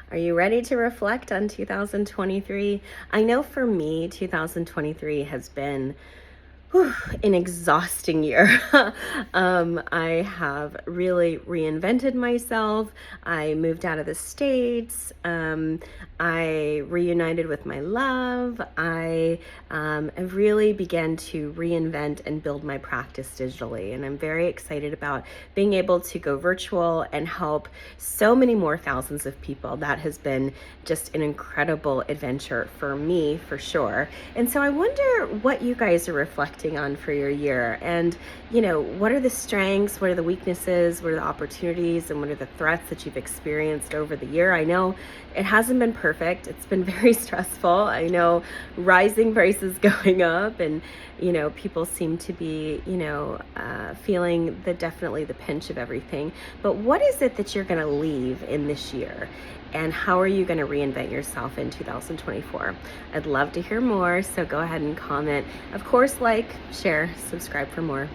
Are you ready to reflect on 2023? I know for me, 2023 has been an exhausting year. I have really reinvented myself. I moved out of the States. I reunited with my love. I have really began to reinvent and build my practice digitally. And I'm very excited about being able to go virtual and help so many more thousands of people. That has been just an incredible adventure for me, for sure. And so I wonder what you guys are reflecting on for your year. And, what are the strengths? What are the weaknesses? What are the opportunities? And what are the threats that you've experienced over the year? I know it hasn't been perfect. It's been very stressful. I know rising prices going up, and, people seem to be, feeling definitely the pinch of everything. But what is it that you're going to leave in this year? And how are you going to reinvent yourself in 2024? I'd love to hear more, so go ahead and comment. Of course, like, share, subscribe for more.